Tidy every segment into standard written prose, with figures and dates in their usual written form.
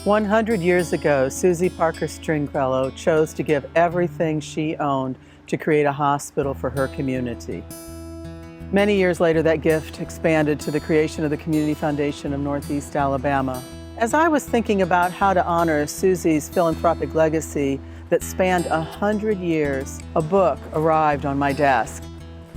100 years ago, Susie Parker Stringfellow chose to give everything she owned to create a hospital for her community. Many years later, that gift expanded to the creation of the Community Foundation of Northeast Alabama. As I was thinking about how to honor Susie's philanthropic legacy that spanned 100 years, a book arrived on my desk.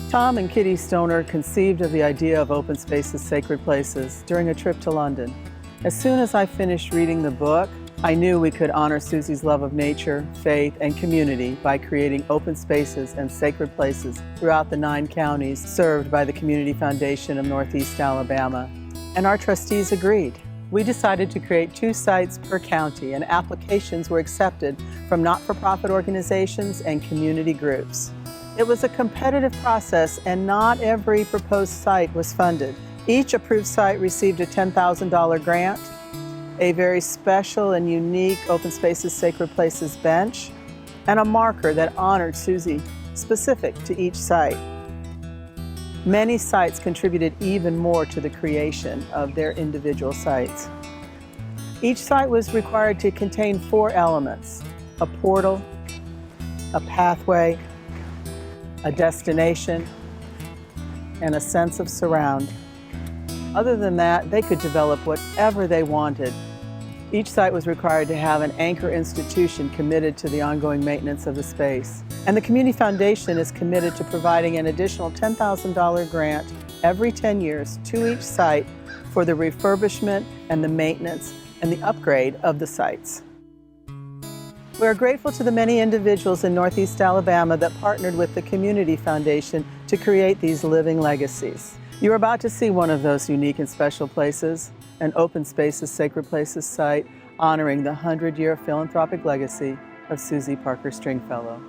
Tom and Kitty Stoner conceived of the idea of open spaces, sacred places during a trip to London. As soon as I finished reading the book, I knew we could honor Susie's love of nature, faith, and community by creating open spaces and sacred places throughout the 9 counties served by the Community Foundation of Northeast Alabama. And our trustees agreed. We decided to create 2 sites per county, and applications were accepted from not-for-profit organizations and community groups. It was a competitive process, and not every proposed site was funded. Each approved site received a $10,000 grant, a very special and unique Open Spaces Sacred Places bench, and a marker that honored Susie specific to each site. Many sites contributed even more to the creation of their individual sites. Each site was required to contain 4 elements: a portal, a pathway, a destination, and a sense of surround. Other than that, they could develop whatever they wanted. Each site was required to have an anchor institution committed to the ongoing maintenance of the space. And the Community Foundation is committed to providing an additional $10,000 grant every 10 years to each site for the refurbishment and the maintenance and the upgrade of the sites. We are grateful to the many individuals in Northeast Alabama that partnered with the Community Foundation to create these living legacies. You're about to see one of those unique and special places, an Open Spaces Sacred Places site honoring the 100-year philanthropic legacy of Susie Parker Stringfellow.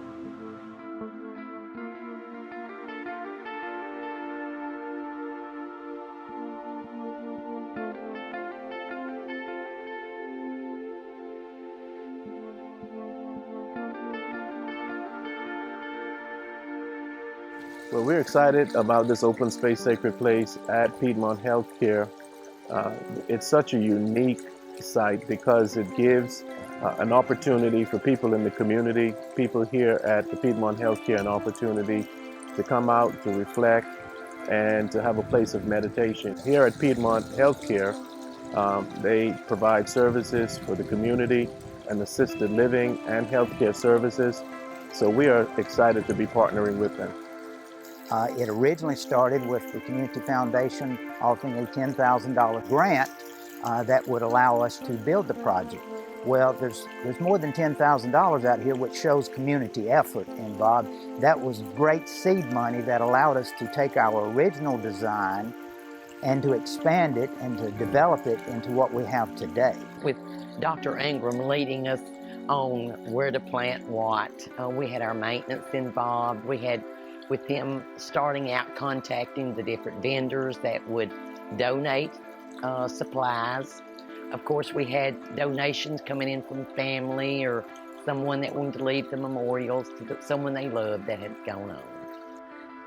Well, we're excited about this open space sacred place at Piedmont Healthcare. It's such a unique site because it gives an opportunity for people in the community, people here at the Piedmont Healthcare, an opportunity to come out, to reflect, and to have a place of meditation. Here at Piedmont Healthcare, they provide services for the community and assisted living and healthcare services. So we are excited to be partnering with them. It originally started with the Community Foundation offering a $10,000 grant that would allow us to build the project. Well, there's more than $10,000 out here, which shows community effort involved. That was great seed money that allowed us to take our original design and to expand it and to develop it into what we have today. With Dr. Ingram leading us on where to plant what, we had our maintenance involved. We had, with him starting out contacting the different vendors that would donate supplies. Of course, we had donations coming in from family or someone that wanted to leave the memorials to someone they loved that had gone on.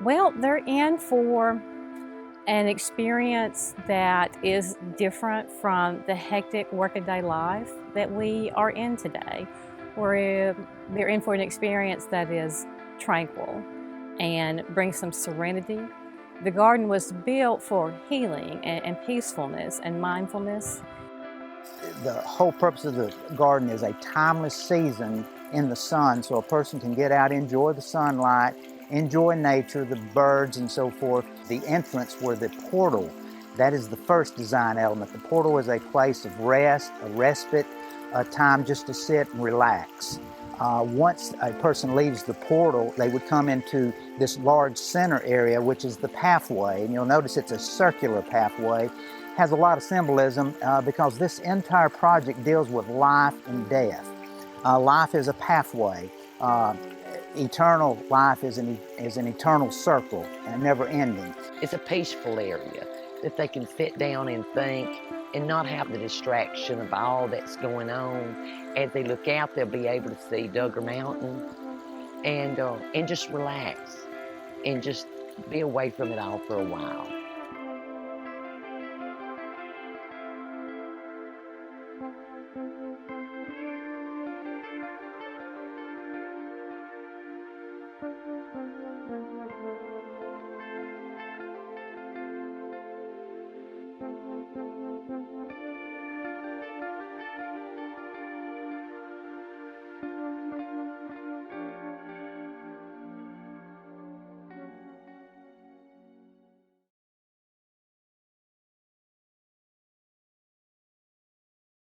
Well, they're in for an experience that is different from the hectic workaday life that we are in today. They're in for an experience that is tranquil and brings some serenity. The garden was built for healing and peacefulness and mindfulness. The whole purpose of the garden is a timeless season in the sun, so a person can get out, enjoy the sunlight, enjoy nature, the birds and so forth. The entrance where the portal, that is the first design element. The portal is a place of rest, a respite, a time just to sit and relax. Once a person leaves the portal, they would come into this large center area, which is the pathway. And you'll notice it's a circular pathway. Has a lot of symbolism because this entire project deals with life and death. Life is a pathway. Eternal life is an eternal circle and never ending. It's a peaceful area that they can sit down and think and not have the distraction of all that's going on. As they look out, they'll be able to see Duggar Mountain and just relax and just be away from it all for a while.